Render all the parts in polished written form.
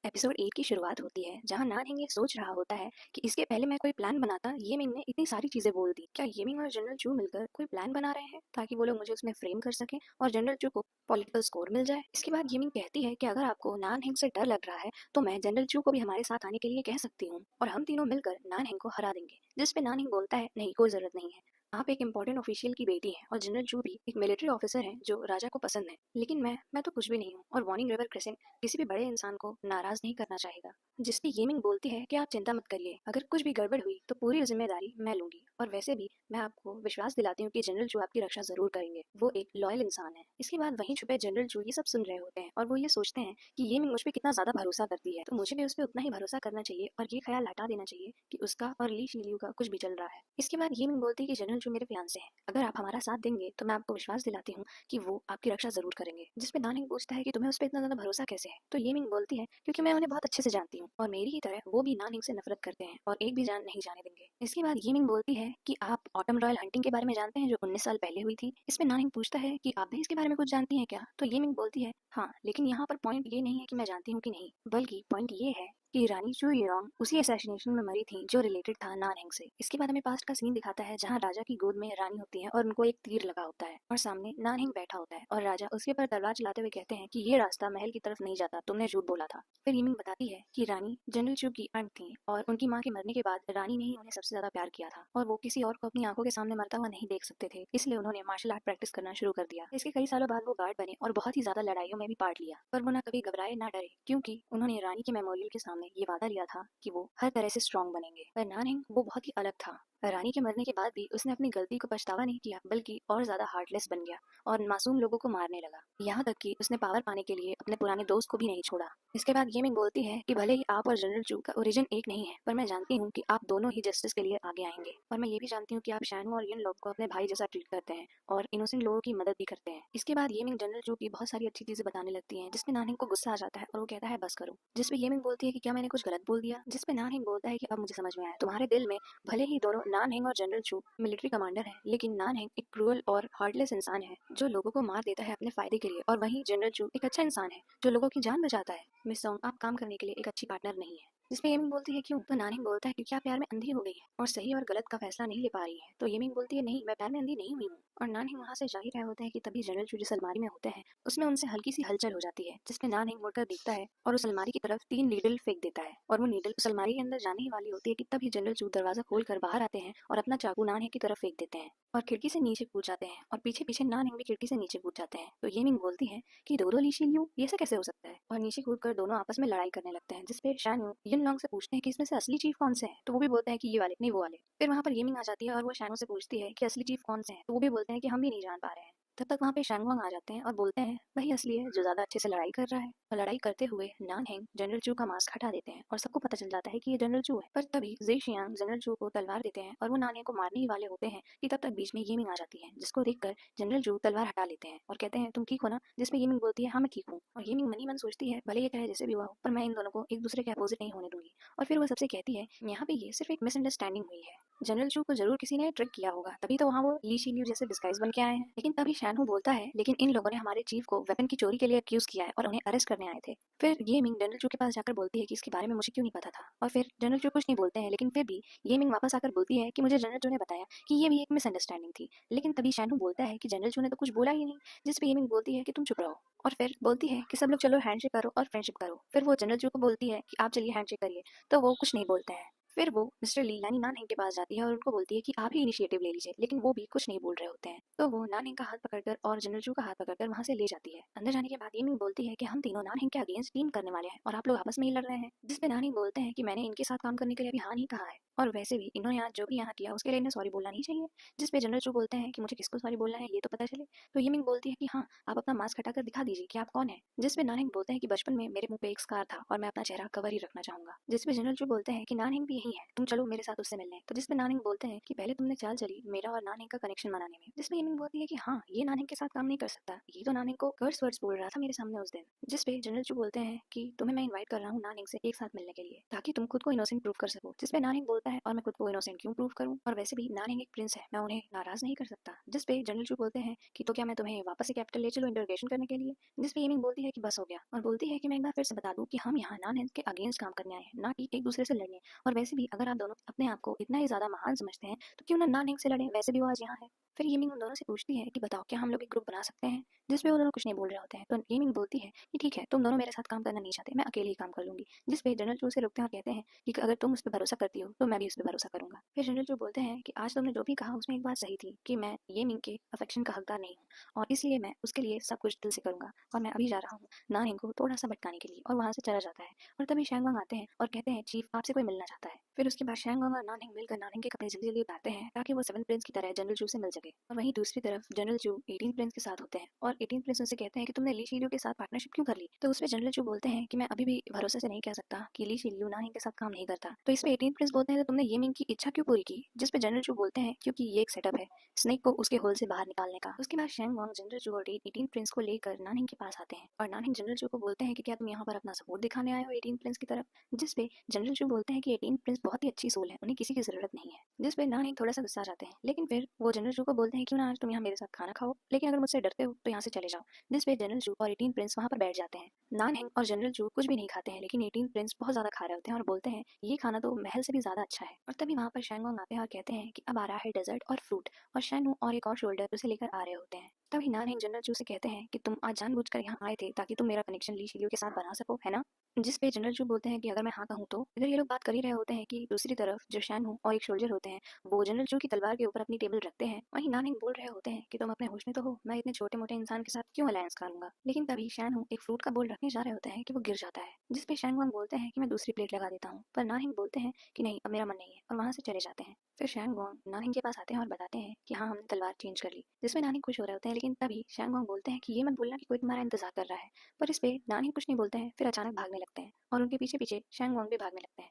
Episode 8 की शुरुआत होती है जहां नानहेंग ये सोच रहा होता है कि इसके पहले मैं कोई प्लान बनाता। ये मिंग ने इतनी सारी चीजें बोल दी, क्या ये मिंग और जनरल चू मिलकर कोई प्लान बना रहे हैं ताकि वो लोग मुझे उसमें फ्रेम कर सकें और जनरल चू को पॉलिटिकल स्कोर मिल जाए। इसके बाद ये मिंग कहती है कि अगर आपको नानहेंग से डर लग रहा है तो मैं जनरल चू को भी हमारे साथ आने के लिए कह सकती हूँ और हम तीनों मिलकर नानहेंग को हरा देंगे। जिसपे नानहेंग बोलता है नहीं, कोई जरूरत नहीं है। आप एक इम्पोर्टेंट ऑफिशियल की बेटी हैं और जनरल चू भी एक मिलिट्री ऑफिसर हैं जो राजा को पसंद है, लेकिन मैं तो कुछ भी नहीं हूँ और वार्निंग रिवर क्रिसेंट किसी भी बड़े इंसान को नाराज नहीं करना चाहेगा। जिसपे येमिंग बोलती है कि आप चिंता मत करिए, अगर कुछ भी गड़बड़ हुई तो पूरी जिम्मेदारी मैं लूंगी और वैसे भी मैं आपको विश्वास दिलाती हूँ कि जनरल चू आपकी रक्षा जरूर करेंगे, वो एक लॉयल इंसान है। इसके बाद वहीं छुपे जनरल चू ये सब सुन रहे होते हैं और वो ये सोचते हैं कि येमिंग मुझ पे कितना ज्यादा भरोसा करती है, तो मुझे भी उस पर उतना ही भरोसा करना चाहिए और ये ख्याल हटा देना चाहिए कि उसका और ली शीलियू का कुछ भी चल रहा है। इसके बाद येमिंग बोलती है कि जनरल चू मेरे फियांसे हैं, अगर आप हमारा साथ देंगे तो मैं आपको विश्वास दिलाती हूँ कि वो आपकी रक्षा जरूर करेंगे। जिसपे नानिंग पूछता है कि तुम्हें उस पर इतना ज्यादा भरोसा कैसे है, तो येमिंग बोलती है क्योंकि मैं उन्हें बहुत अच्छे से जानती हूँ और मेरी ही तरह वो भी नानिंग से नफरत करते हैं और एक भी जान नहीं जाने देंगे। इसके बाद येमिंग बोलती है कि आप ऑटम रॉयल हंटिंग के बारे में जानते हैं जो 19 साल पहले हुई थी। इसमें नानिंग पूछता है कि आप भी इसके बारे में कुछ जानती हैं क्या, तो येमिंग बोलती है हाँ, लेकिन यहाँ पर पॉइंट ये नहीं है कि मैं जानती हूँ कि नहीं, बल्कि पॉइंट ये है कि रानी चू युरोंग उसी असैसिनेशन में मरी थी जो रिलेटेड था नानहेंग से। इसके बाद हमें पास्ट का सीन दिखाता है जहाँ राजा की गोद में रानी होती है और उनको एक तीर लगा होता है और सामने नानहेंग बैठा होता है और राजा उसके पर तलवार चलाते हुए कहते हैं कि ये रास्ता महल की तरफ नहीं जाता, तुमने झूठ बोला था। फिर यिमिंग बताती है कि रानी जनरल चू की आंट थी और उनकी माँ के मरने के बाद रानी ने ही उन्हें सबसे ज्यादा प्यार किया था और वो किसी और को अपनी आंखों के सामने मरता हुआ नहीं देख सकते थे, इसलिए उन्होंने मार्शल आर्ट प्रैक्टिस करना शुरू कर दिया। इसके कई सालों बाद वो गार्ड बने और बहुत ही ज्यादा लड़ाइयों में भी पार्ट लिया, पर वो ना कभी घबराए ना डरे क्योंकि उन्होंने रानी के मेमोरियल के सामने ये वादा लिया था कि वो हर तरह से स्ट्रांग बनेंगे। पर नानहेंग वो बहुत ही अलग था। रानी के मरने के बाद भी उसने अपनी गलती को पछतावा नहीं किया, बल्कि और ज्यादा हार्टलेस बन गया और मासूम लोगों को मारने लगा। यहाँ तक कि उसने पावर पाने के लिए अपने पुराने दोस्त को भी नहीं छोड़ा। इसके बाद ये मिंग बोलती है कि भले ही आप और जनरल चू का ओरिजिन एक नहीं है, पर मैं जानती हूँ कि आप दोनों ही जस्टिस के लिए आगे आएंगे और मैं ये भी जानती हूँ कि आप शैनू और यन लोग को अपने भाई जैसा ट्रीट करते हैं और इनोसेंट लोगों की मदद भी करते हैं। इसके बाद ये मिंग जनरल चू की बहुत सारी अच्छी चीजें बताने लगती है, जिसमें नानहिंग को गुस्सा आ जाता है और वो कहता है बस करो। जिसपे ये मिंग बोलती है कि क्या मैंने कुछ गलत बोल दिया, जिसपे नानहिंग बोलता है कि अब मुझे समझ में आया, तुम्हारे दिल में भले ही दोनों नानहेंग और जनरल चू मिलिट्री कमांडर हैं, लेकिन नानहेंग एक क्रूअल और हार्टलेस इंसान है जो लोगों को मार देता है अपने फायदे के लिए, और वहीं जनरल चू एक अच्छा इंसान है जो लोगों की जान बचाता है। मिस सॉन्ग, आप काम करने के लिए एक अच्छी पार्टनर नहीं है। जिसपे येमिंग बोलती है क्यों, तो नानहेंग बोलता है क्योंकि आप प्यार में अंधी हो गई है और सही और गलत का फैसला नहीं ले पा रही है। तो येमिंग बोलती है नहीं, मैं प्यार में अंधी नहीं हुई हूँ। और नानहेंग वहां से जा ही रहे होते हैं कि तभी जनरल चू जिस अलमारी में होते हैं उसमें उनसे हल्की सी हलचल हो जाती है, जिसपे नानहेंग मुड़कर देखता है और उस अलमारी की तरफ 3 नीडल फेंक देता है और वो नीडल उस अलमारी के अंदर जाने ही वाली होती है कि तभी जनरल चू दरवाजा खोल कर बाहर आते हैं और अपना चाकू नानहेंग की तरफ फेंक देते हैं और खिड़की से नीचे कूद जाते हैं और पीछे पीछे नानहेंग भी खिड़की से नीचे कूद जाते हैं। तो येमिंग बोलती है कि दो दो ली शील यू, ये ऐसा कैसे हो सकता है, और नीचे कूदकर दोनों आपस में लड़ाई करने लगते हैं। जिसपे शान यू यन लोंग से पूछते हैं कि इसमें से असली चीफ कौन से हैं, तो वो भी बोलते हैं कि ये वाले नहीं, वो वाले। फिर वहां पर येमिंग आ जाती है और वो शानू से पूछती है कि असली चीफ कौन से हैं, तो वो भी बोलते हैं कि हम भी नहीं जान पा रहे हैं। तब तक वहाँ पे शैंगवांग आ जाते हैं और बोलते हैं वही असली है जो ज्यादा अच्छे से लड़ाई कर रहा है। और लड़ाई करते हुए नानहेंग जनरल चू का मास्क हटा देते हैं और सबको पता चल जाता है कि ये जनरल चू है। पर तभी जे शियांग जनरल चू को तलवार देते हैं और वो नानहेंग को मारने ही वाले होते हैं कि तब तक बीच में येमिंग आ जाती है, जिसको देखकर जनरल चू तलवार हटा लेते हैं और कहते हैं तुम ठीक हो ना। जिसमें येमिंग बोलती है हाँ मैं ठीक हूँ, और येमिंग मन ही मन सोचती है भले ये कहे जैसे भी हुआ हो, पर मैं इन दोनों को एक दूसरे के अपोजिट नहीं होने दूंगी। और फिर वो सबसे कहती है यहाँ पे ये सिर्फ एक मिसअंडरस्टैंडिंग हुई है, जनरल चू को जरूर किसी ने ट्रिक किया होगा, तभी तो वहाँ वो ली शील्यू जैसे डिस्गाइज बन के आए हैं। लेकिन तभी शैनहू बोलता है लेकिन इन लोगों ने हमारे चीफ को वेपन की चोरी के लिए अक्यूज किया है और उन्हें अरेस्ट करने आए थे। फिर ये मिंग जनरल चू के पास जाकर बोलती है कि इसके बारे में मुझे क्यों नहीं पता था, और फिर जनरल चू कुछ नहीं बोलते हैं, लेकिन फिर भी ये मिंग वापस आकर बोलती है कि मुझे जनरल चू ने बताया कि ये भी एक मिसअंडरस्टैंडिंग थी। लेकिन तभी शैनहू बोलता है कि जनरल चू ने तो कुछ बोला ही नहीं। जिसपे ये मिंग बोलती है कि तुम चुप रहो, और फिर बोलती है कि सब लोग चलो हैंडशेक करो और फ्रेंडशिप करो। फिर वो जनरल चू को बोलती है कि आप चलिए हैंडशेक करिए, तो वो कुछ नहीं बोलते हैं। फिर वो मिस्टर ली यानी नानहेंग के पास जाती है और उनको बोलती है कि आप ही इनिशिएटिव ले लीजिए, लेकिन वो भी कुछ नहीं बोल रहे होते हैं। तो वो नानहेंग का हाथ पकड़कर और जनरल चू का हाथ पकड़कर वहां से ले जाती है। अंदर जाने के बाद ये मिंग बोलती है कि हम तीनों नानहेंग के अगेंस्ट टीम करने वाले हैं और आप लोग आपस में ही लड़ रहे हैं। जिसपे नानहेंग बोलते हैं कि मैंने इनके साथ काम करने के लिए अभी हाँ नहीं कहा है, और वैसे भी इन्होंने आज जो भी यहाँ किया उसके लिए इन्हें सॉरी बोलना नहीं चाहिए। जिसपे जनरल चू बोलते हैं कि मुझे किसको सॉरी बोलना है ये तो पता चले। तो ये मिंग बोलती है कि हाँ, आप अपना मास्क हटाकर दिखा दीजिए कि आप कौन है। जिसपे नानहेंग बोलते हैं कि बचपन में मेरे मुंह पे एक स्कार था और मैं अपना चेहरा कवर ही रखना चाहूंगा। जिसपे जनरल चू बोलते हैं कि नानहेंग भी यही है, तुम चलो मेरे साथ उससे मिलने। तो जिसपे नानहिंग बोलते हैं कि पहले तुमने चाल चली मेरा और नानहिंग का कनेक्शन बनाने में। जिसपे ये मिंग बोलती है कि हाँ, ये नानहिंग के साथ काम नहीं कर सकता, ये तो नानहिंग को कर्स वर्ड्स बोल रहा था मेरे सामने उस दिन। जिसपे जनरल चू बोलते हैं कि तुम्हें मैं इनवाइट कर रहा हूँ नानहिंग से एक साथ मिलने के लिए, ताकि तुम खुद को इनोसेंट प्रूव कर सको। जिसपे नानहिंग बोलता है और मैं खुद को इनोसेंट क्यों प्रूव करूँ, और वैसे भी नानहिंग एक प्रिंस है, मैं उन्हें नाराज नहीं कर सकता। जिसपे जनरल चू बोलते हैं कि तो क्या मैं तुम्हें वापस से कैपिटल ले चलूं इंटरोगेशन करने के लिए। जिसपे ये मिंग बोलती है कि बस हो गया, और बोलती है कि मैं एक बार फिर से बता दूं कि हम यहाँ नानहिंग के अगेंस्ट काम करने आए हैं, ना कि एक दूसरे से लड़ने। और वैसे भी अगर आप दोनों अपने आप को इतना ही ज्यादा महान समझते हैं तो क्यों ना नानहिंग से लड़े, वैसे भी वो आज यहाँ है। फिर ये मिंग उन दोनों से पूछती है कि बताओ क्या हम लोग एक ग्रुप बना सकते हैं। जिसपे वो दोनों कुछ नहीं बोल रहे होते हैं। तो ये मिंग बोलती है कि ठीक है, तुम दोनों मेरे साथ काम करना नहीं चाहते, मैं अकेले ही काम कर लूंगी। जिसपे जनरल चू से रुकते हैं और कहते हैं कि अगर तुम उस पर भरोसा करती हो तो मैं भी उस पर भरोसा करूंगा। फिर जनरल चू बोलते हैं कि आज तुमने जो भी कहा उसमें एक बात सही थी कि मैं ये मिंग के अफेक्शन का हकदार नहीं हूँ, और इसलिए मैं उसके लिए सब कुछ दिल से करूंगा, और मैं अभी जा रहा हूँ नानहिंग को थोड़ा सा भटकाने के लिए। और वहां से चला जाता है। और तभी शैंगवांग आते हैं और कहते हैं चीफ आपसे कोई मिलना चाहता है। फिर उसके बाद शैंगवांग और नानहिंग मिलकर नानहिंग के कपड़े जल्दी जल्दी उतारते हैं ताकि वो 7 प्रिंस की तरह जनरल चू से मिल सके। और वहीं दूसरी तरफ जनरल चू 18 प्रिंस के साथ होते हैं, और 18 प्रिंस उनसे कहते हैं कि तुमने ली शीलियो के साथ पार्टनरशिप क्यों कर ली। तो उसपे जनरल चू बोलते हैं कि मैं अभी भी भरोसे से नहीं कह सकता कि ली शीलियो नानहिंग के साथ काम नहीं करता। तो इसपे 18 प्रिंस बोलते हैं तो तुमने ये मिंग की इच्छा क्यों पूरी की। जिसपे जनरल चू बोलते हैं क्योंकि ये एक सेटअप है स्नेक को उसके होल से बाहर निकालने का। उसके बाद शैंगवांग जनरल चू और 18 प्रिंस को लेकर नानहिंग के पास आते हैं, और नानहिंग जनरल चू को बोलते हैं कि क्या तुम यहाँ पर अपना सपोर्ट दिखाने आए हो 18 प्रिंस की तरफ। जिसपे जनरल चू बोलते हैं कि 18 प्रिंस बहुत ही अच्छी सोल है, उन्हें किसी की जरूरत नहीं है। जिसपे नानहिंग थोड़ा सा गुस्सा आ जाते हैं, लेकिन फिर वो जनरल चू को बोलते हैं क्यों ना आज तुम यहाँ मेरे साथ खाना खाओ, लेकिन अगर मुझसे डरते हो तो यहाँ से चले जाओ। जिसपे जनरल चू और 18 प्रिंस वहाँ पर बैठ जाते हैं। नानहिंग और जनरल चू कुछ भी नहीं खाते हैं, लेकिन 18 प्रिंस बहुत ज्यादा खा रहे होते हैं और बोलते हैं ये खाना तो महल से भी ज्यादा अच्छा है। और तभी वहाँ पर शैंगोंग आते हैं और कहते हैं कि अब आ रहा है डेजर्ट और फ्रूट, और शैनू और एक और शोल्डर उसे लेकर आ रहे होते हैं। तभी नानहिंग जनरल चू से कहते हैं कि तुम आज जानबूझकर यहाँ आए थे ताकि तुम मेरा कनेक्शन ली शिलियो के साथ बना सको, है ना। जिस पे जनरल चू बोलते हैं कि अगर मैं हाँ कहूँ तो। इधर ये लोग बात कर ही रहे होते हैं कि दूसरी तरफ जो शैनू और एक सोल्जर होते हैं वो जनरल चू की तलवार के ऊपर अपनी टेबल रखते हैं। वहीं नानहिंग बोल रहे होते हैं कि तुम अपने होश में तो हो, मैं इतने छोटे मोटे इंसान के साथ क्यों अलायंस करूंगा। लेकिन तभी शैनू एक फ्रूट का बोल रखने जा रहे होते हैं कि वो गिर जाता है। जिसपे शैंगवांग बोलते हैं कि मैं दूसरी प्लेट लगा देता हूँ, पर नानहिंग बोलते हैं कि नहीं अब मेरा मन नहीं है, और वहां से चले जाते हैं। फिर शैंगवांग नानहिंग के पास आते हैं और बताते हैं कि हाँ हमने तलवार चेंज कर ली। जिसमें नानहिंग खुश हो रहे होते हैं, लेकिन तभी शैंगवांग बोलते हैं कि ये मत बोलना कि कोई तुम्हारा इंतजार कर रहा है। पर इस पे नानहिंग कुछ नहीं बोलते हैं, फिर अचानक भागने लगते हैं और उनके पीछे पीछे शैंगवांग भी भागने लगते हैं।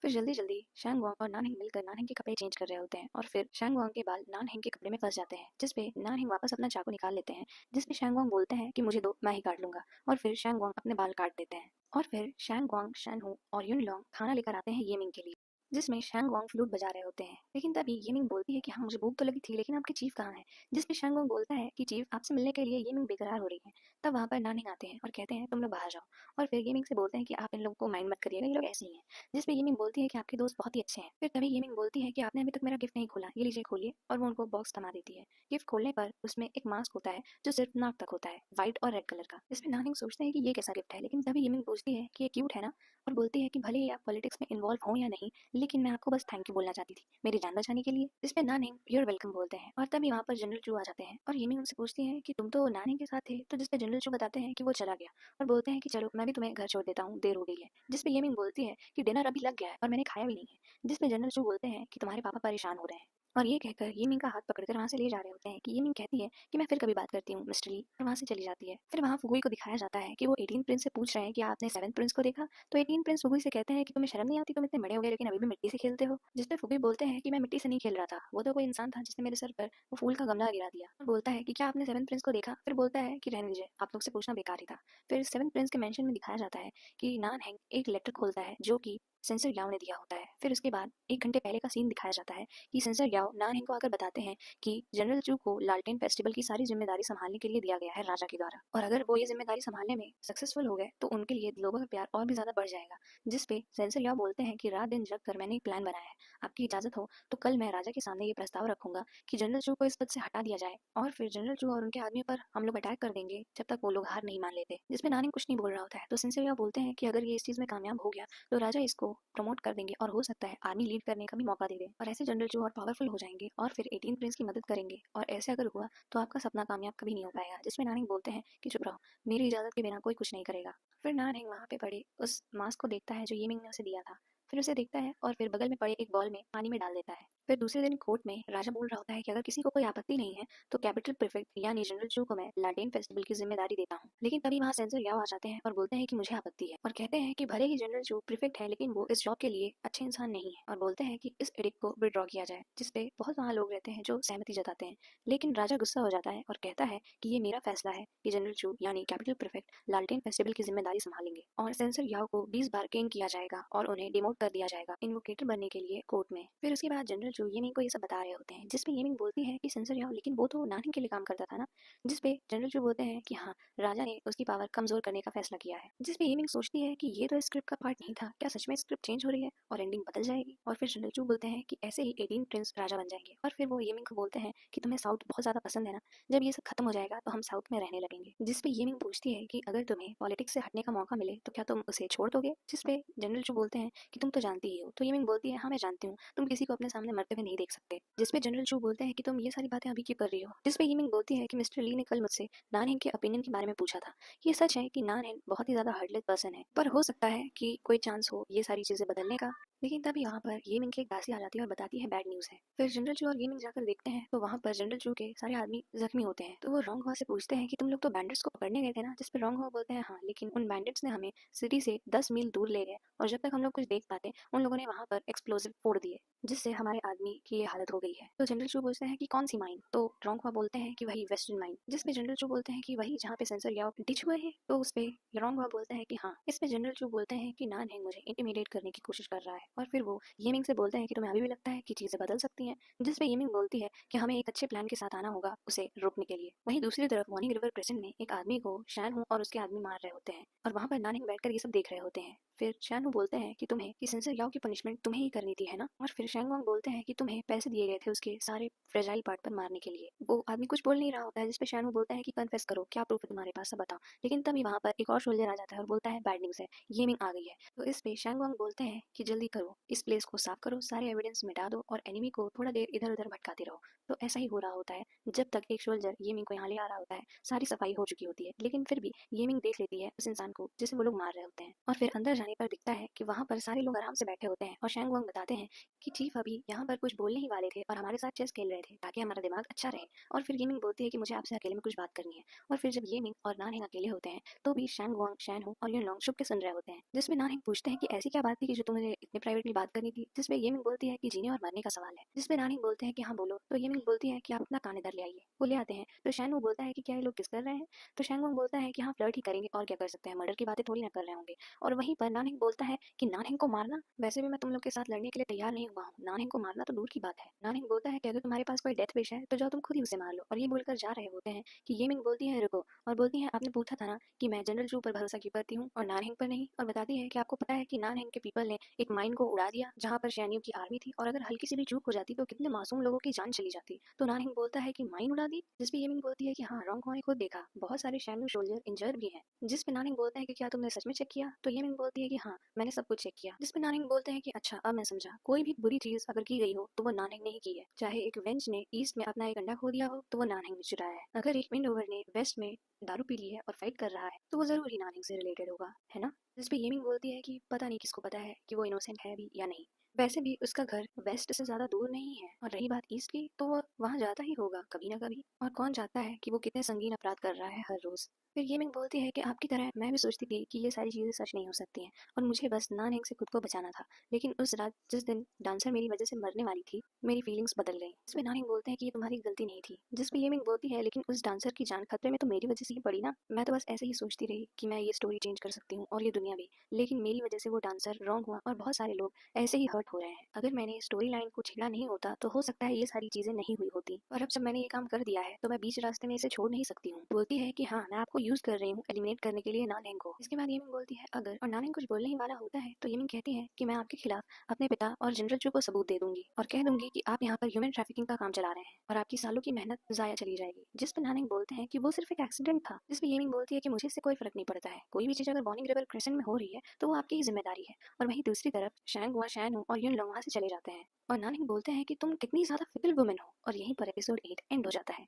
फिर जल्दी जल्दी शैंगवांग और नानहिंग मिलकर नानहिंग के कपड़े चेंज कर रहे होते हैं, और फिर शैंगवांग के बाल नानहिंग के कपड़े में फंस जाते हैं। जिसपे नानहिंग वापस अपना चाकू निकाल लेते हैं। जिसपे शैंगवांग बोलते हैं कि मुझे दो, मैं ही काट लूंगा। और फिर शैंगवांग अपने बाल काट देते हैं। और फिर शैंगवांग शैनहू और यूनिलोंग खाना लेकर आते हैं येमिंग के लिए। जिसमें शैंगवांग फ्लूट बजा रहे होते हैं, लेकिन तभी येमिंग बोलती है कि हाँ मुझे भूख तो लगी थी, लेकिन आपके चीफ कहाँ है। जिसपे शैंगवांग बोलता है कि चीफ आपसे मिलने के लिए येमिंग बेकरार हो रही है। तब वहाँ पर नानहिंग आते हैं और कहते हैं तुम लोग बाहर जाओ। और फिर येमिंग से बोलते हैं कि आप इन लोगों को माइंड मत करिएगा, ये लोग ऐसे ही हैं। जिसपे येमिंग बोलती है कि आपके दोस्त बहुत ही अच्छे हैं। फिर तभी येमिंग बोलती है कि आपने अभी तक मेरा गिफ्ट नहीं खोला, ये लीजिए खोलिए। और वो उनको बॉक्स थमा देती है। गिफ्ट खोलने पर उसमें एक मास्क होता है जो सिर्फ नाक तक होता है, व्हाइट और रेड कलर का। इसमें नानहिंग सोचते हैं कि ये कैसा गिफ्ट है, लेकिन तभी येमिंग पूछती है कि ये क्यूट है ना, और बोलती है कि भले ही आप पॉलिटिक्स में इन्वॉल्व हो या नहीं, लेकिन मैं आपको बस थैंक यू बोलना चाहती थी मेरी जान बचाने के लिए। इस पे नानहिंग यूर वेलकम बोलते हैं, और तभी वहाँ पर जनरल चू आ जाते हैं और येमिंग उनसे पूछती है कि तुम तो नानहिंग के साथ थे। तो जिसपे जनरल चू बताते हैं कि वो चला गया, और बोलते हैं कि चलो मैं भी तुम्हें घर छोड़ देता हूँ, देर हो गई है। जिसपे येमिंग बोलती है कि डिनर अभी लग गया है और मैंने खाया भी नहीं है। जिसपे जनरल चू बोलते हैं कि तुम्हारे पापा परेशान हो रहे हैं, और ये कहकर येमिंग का हाथ पकड़कर वहां से ले जा रहे होते हैं कि येमिंग कहती है कि मैं फिर कभी बात करती हूँ मिस्टर ली, और वहां से चली जाती है। फिर वहां फुगुई को दिखाया जाता है कि वो 18 प्रिंस से पूछ रहे हैं कि आपने 7 प्रिंस को देखा। तो 18 प्रिंस फुगुई से कहते हैं कि तुम्हें शर्म नहीं आती, तुम इतने बड़े हो गए लेकिन अभी भी मिट्टी से खेलते हो। जिसपे फुगुई बोलते हैं कि मैं मिट्टी से नहीं खेल रहा था, वो तो कोई इंसान था जिसने मेरे सर पर वो फूल का गमला गिरा दिया। और बोलता है कि क्या आपने 7 प्रिंस को देखा। फिर बोलता है कि रहने दीजिए, आप लोग से पूछना बेकार ही था। फिर 7 प्रिंस के मेंशन में दिखाया जाता है कि नान हैंग एक लेटर खोलता है जो कि सेंसर याओ ने दिया होता है। फिर उसके बाद 1 घंटे पहले का सीन दिखाया जाता है कि सेंसर याओ नानहिंग को आकर बताते हैं कि जनरल चू को लालटेन फेस्टिवल की सारी जिम्मेदारी संभालने के लिए दिया गया है राजा के द्वारा, और अगर वो ये जिम्मेदारी संभालने में सक्सेसफुल हो गए तो उनके लिए लोगों का प्यार और भी ज्यादा बढ़ जाएगा। जिसपे सेंसर याओ बोलते हैं कि रात दिन जग कर मैंने एक प्लान बनाया है, आपकी इजाजत हो तो कल मैं राजा के सामने ये प्रस्ताव रखूंगा कि जनरल चू को इस पद से हटा दिया जाए, और फिर जनरल चू और उनके आदमी पर हम लोग अटैक कर देंगे जब तक वो लोग हार नहीं मान लेते। जिसमें नानिंग कुछ नहीं बोल रहा होता है, तो सेंसर याओ बोलते हैं कि अगर ये इस चीज में कामयाब हो गया तो राजा इसको प्रमोट कर देंगे और हो सकता है आर्मी लीड करने का भी मौका दे दे, और ऐसे जनरल जो और पावरफुल हो जाएंगे और फिर 18 प्रिंस की मदद करेंगे, और ऐसे अगर हुआ तो आपका सपना कामयाब कभी नहीं हो पाएगा। जिसमें नानिंग बोलते हैं कि चुप रहो, मेरी इजाजत के बिना कोई कुछ नहीं करेगा। फिर नानिंग वहां पे पड़े उस मास्क को देखता है जो येमिंग ने उसे दिया था। फिर उसे देखता है और फिर बगल में पड़े एक बॉल में पानी में डाल देता है। फिर दूसरे दिन कोर्ट में राजा बोल रहा होता है कि अगर किसी को कोई आपत्ति नहीं है तो कैपिटल प्रीफेक्ट यानी जनरल चू को मैं लालटेन फेस्टिवल की जिम्मेदारी देता हूँ। लेकिन तभी वहाँ सेंसर याओ आ जाते हैं और बोलते हैं कि मुझे आपत्ति है, और कहते हैं कि भले ही जनरल चू प्रीफेक्ट है लेकिन वो इस जॉब के लिए अच्छे इंसान नहीं है, और बोलते हैं कि इस एडिक्ट को विड्रॉ किया जाए, जिसपे बहुत वहाँ लोग रहते हैं जो सहमति जताते हैं। लेकिन राजा गुस्सा हो जाता है और कहता है कि ये मेरा फैसला है कि जनरल चू यानी कैपिटल प्रीफेक्ट लालटेन फेस्टिवल की जिम्मेदारी संभालेंगे, और सेंसर याओ को 20 बार केन किया जाएगा और उन्हें डिमोट कर दिया जाएगा इन्वोकेटर बनने के लिए कोर्ट में। फिर उसके बाद जनरल चू येमिंग को ये सब बता रहे होते हैं, जिसपे येमिंग बोलती है कि सेंसर याओ लेकिन वो तो नानिंग के लिए काम करता था ना। जिसपे जनरल चू बोलते हैं कि हाँ, राजा ने उसकी पावर कमजोर करने का फैसला किया है। जिसपे येमिंग सोचती है कि ये तो स्क्रिप्ट का पार्ट नहीं था, क्या सच में स्क्रिप्ट चेंज हो रही है और एंडिंग बदल जाएगी। और फिर जनरल चू बोलते हैं कि ऐसे ही 18 प्रिंस राजा बन जाएंगे। और फिर वो येमिंग को बोलते हैं कि तुम्हें साउथ बहुत ज्यादा पसंद है ना, जब ये सब खत्म हो जाएगा तो हम साउथ में रहने लगेंगे। जिसपे येमिंग पूछती है कि अगर तुम्हें पॉलिटिक्स से हटने का मौका मिले तो क्या तुम उसे छोड़ दोगे। जिसपे जनरल चू बोलते हैं कि तुम तो जानती ही हो। तो येमिंग बोलती है हाँ मैं जानती हूँ, तुम किसी को अपने सामने मरते हुए नहीं देख सकते। जिसपे जनरल चू बोलते हैं कि तुम ये सारी बातें अभी क्यों कर रही हो। जिसपे येमिंग बोलती है कि मिस्टर ली ने कल मुझसे नानहेंग के ओपिनियन के बारे में पूछा था। ये सच है कि नानहेंग बहुत ही ज्यादा हार्टलेस पर्सन है, पर हो सकता है कि कोई चांस हो ये सारी चीजें बदलने का। लेकिन तभी वहाँ पर येमिंग की एक दासी आ जाती है और बताती है बैड न्यूज़ है। फिर जनरल चू और येमिंग जाकर देखते हैं तो वहाँ पर जनरल चू के सारे आदमी जख्मी होते हैं। तो वो रोंग हुआ से पूछते हैं कि तुम लोग तो बैंडिट्स को पकड़ने गए थे ना। जिस पे रोंग हुआ बोलते हैं हाँ, लेकिन उन बैंडिट्स ने हमें सिटी से 10 मील दूर ले गए, और जब तक हम लोग कुछ देख पाते उन लोगों ने वहाँ पर एक्सप्लोजिव फोड़ दिए, जिससे हमारे आदमी की ये हालत हो गई है। तो जनरल चू पूछते हैं कि कौन सी माइन। तो रोंग हुआ बोलते हैं कि वही वेस्टर्न माइन। जिसपे जनरल चू बोलते हैं कि वही जहाँ पे सेंसर याओ डिच हुए हैं। तो उस पे रोंग हुआ बोलता है कि हाँ। इस पे जनरल चू बोलते हैं कि नानहेंग मुझे इंटिमिडेट करने की कोशिश कर रहा है, और फिर वो येमिंग से बोलते हैं कि तुम्हें अभी भी लगता है कि चीजें बदल सकती हैं। जिस पे येमिंग बोलती है कि हमें एक अच्छे प्लान के साथ आना होगा उसे रोकने के लिए। वहीं दूसरी तरफ वार्निंग रिवर क्रेसेंट में एक आदमी को शैन हूँ और उसके आदमी मार रहे होते हैं, और वहाँ पर नानहेंग बैठकर ये सब देख रहे होते हैं। फिर शैन हूँ बोलते हैं कि तुम्हें कि सेंसर याओ की पनिशमेंट तुम्हें ही करनी थी है ना। और फिर शैंग वांग बोलते हैं कि तुम्हें पैसे दिए गए थे उसके सारे फ्रेजाइल पार्ट पर मारने के लिए। वो आदमी कुछ बोल नहीं रहा होता है, जिसपे शैन हूँ बोलता है कि कन्फेस करो, क्या प्रूफ है तुम्हारे पास, सब बताओ। लेकिन तभी वहाँ पर एक और सोल्जर आ जाता है और बोलता है बैड न्यूज़ है, येमिंग आ गई है। तो इस पे शैंग वांग बोलते हैं कि जल्दी करो, इस प्लेस को साफ करो, सारे एविडेंस मिटा दो और एनिमी को थोड़ा देर इधर उधर भटकाते रहो। तो ऐसा ही हो रहा होता है जब तक एक सोल्जर येमिंग को यहाँ ले आ रहा होता है। सारी सफाई हो चुकी होती है, लेकिन फिर भी येमिंग देख लेती है उस इंसान को जिसे वो लोग मार रहे होते हैं। और फिर अंदर जाने पर दिखता है कि वहाँ पर सारे लोग आराम से बैठे होते हैं, और शैंग वांग बताते हैं कि चीफ अभी यहाँ पर कुछ बोलने ही वाले थे और हमारे साथ चेस खेल रहे थे ताकि हमारा दिमाग अच्छा रहे। और फिर येमिंग बोलती है कि मुझे आपसे अकेले में कुछ बात करनी है। और फिर जब येमिंग और नानहेंग अकेले होते हैं तो भी शैंग वांग, शैन हो और यून लोंग छुप के सुन रहे होते हैं। जिसमें नानहेंग पूछते हैं कि ऐसी क्या बात थी कि जो तुम्हें इतने प्राइवेटली बात करनी थी। जिसमें येमिंग बोलती है कि जीने और मरने का सवाल है। जिसमें नानहेंग बोलते हैं कि हाँ बोलो। तो येमिंग बोलती है कि आप अपना कान इधर ले आइए। वो ले आते हैं तो शैन वो बोलता है कि क्या ये लोग किस कर रहे हैं। तो शैंग वांग बोलता है कि हाँ फ्लर्ट ही करेंगे और क्या कर सकते हैं, मर्डर की बातें थोड़ी ना कर रहे होंगे। और वहीं पर नानहेंग बोलता है कि नानहेंग को मारना, वैसे भी मैं तुम लोग के साथ लड़ने के लिए तैयार नहीं हुआ हूँ, नानहेंग को मारना तो दूर की बात है। नानहेंग बोलता है कि अगर तुम्हारे पास कोई डेथ विश है तो जाओ तुम खुद ही उसे मार लो। और ये बोलकर जा रहे होते हैं कि येमिंग बोलती है रुको, और बोलती है आपने पूछा था ना कि मैं जनरल चू पर भरोसा क्यों करती हूँ और नानहेंग पर नहीं। और बताती है कि आपको पता है कि नानहेंग के पीपल ने एक माइन को उड़ा दिया जहाँ पर शैन्यू की आर्मी थी, और अगर हल्की सी भी चूक हो जाती तो कितने मासूम लोगों की जान चली जाती। तो नानहेंग बोलता है कि माइन उड़ा दी। जिसपे येमिंग बोलती है कि हाँ, रॉन्ग ने खुद देखा, बहुत सारे शैन्यू सोल्जर इंजर्ड भी हैं। जिस पे नानहेंग बोलता है कि क्या तुमने सच में चेक किया। तो येमिंग बोलती है कि हाँ, मैंने सब कुछ चेक किया। जिस पे नानहेंग बोलते हैं कि अच्छा अब मैं समझा, कोई भी बुरी चीज अगर की गई हो तो वो नानहेंग ने ही की है। चाहे एक वेंच ने ईस्ट में अपना एक अंडा खो दिया हो तो वो नानहेंग ने चुराया है। अगर एक विंड ओवर ने वेस्ट में दारू पी ली है और फाइट कर रहा है तो वो जरूर ही नानहेंग से रिलेटेड होगा, है ना। जिस पे येमिंग बोलती है कि पता नहीं किसको पता है कि वो इनोसेंट है भी या नहीं। वैसे भी उसका घर वेस्ट से ज्यादा दूर नहीं है, और रही बात ईस्ट की तो वो वहां जाता ही होगा कभी ना कभी। और कौन जानता है कि वो कितने संगीन अपराध कर रहा है हर रोज। फिर येमिंग बोलती है कि आपकी तरह मैं भी सोचती थी कि ये सारी चीजें सच नहीं हो सकती हैं, और मुझे बस नानहेंग से खुद को बचाना था। लेकिन उस रात जिस दिन डांसर मेरी वजह से मरने वाली थी, मेरी फीलिंग्स बदल गई। इसमें नानहेंग बोलते हैं कि ये तुम्हारी गलती नहीं थी। जिस पे येमिंग बोलती है लेकिन उस डांसर की जान खतरे में तो मेरी वजह से ही पड़ी ना। मैं तो बस ऐसे ही सोचती रही कि मैं ये स्टोरी चेंज कर सकती हूँ और ये दुनिया भी, लेकिन मेरी वजह से वो डांसर रॉन्ग हुआ और बहुत सारे लोग ऐसे ही हर्ट हो रहे हैं। अगर मैंने स्टोरी लाइन को छेड़ा नहीं होता तो हो सकता है ये सारी चीजें नहीं हुई होती, और अब जब मैंने ये काम कर दिया है तो मैं बीच रास्ते में इसे छोड़ नहीं सकती हूँ। बोलती है कि हाँ, मैं आपको यूज कर रही हूँ एलिमिनेट करने के लिए नानहेंग को। इसके बाद येमिंग बोलती है अगर, और नानहेंग कुछ बोलने ही वाला होता है तो येमिंग कहती है कि मैं आपके खिलाफ अपने पिता और जनरल चू को सबूत दे दूंगी और कह दूंगी कि आप यहाँ पर ह्यूमन ट्रैफिकिंग का काम चला रहे हैं और आपकी सालों की मेहनत जाया चली जाएगी। जिस पर नानहेंग बोलते हैं कि वो सिर्फ एक एक्सीडेंट था। जिसमें येमिंग बोलती है कि मुझे इससे कोई फर्क नहीं पड़ता है, कोई भी चीज अगर वार्निंग रिवर क्रेसेंट में हो रही है तो वो आपकी ही जिम्मेदारी है। और वहीं दूसरी तरफ शैंग हुआ, शैन हो और यून लोंग वहां से चले जाते हैं, और नानहेंग बोलते हैं कि तुम कितनी ज्यादा फिकल वुमन हो। और यहीं पर एपिसोड 8 एंड हो जाता है।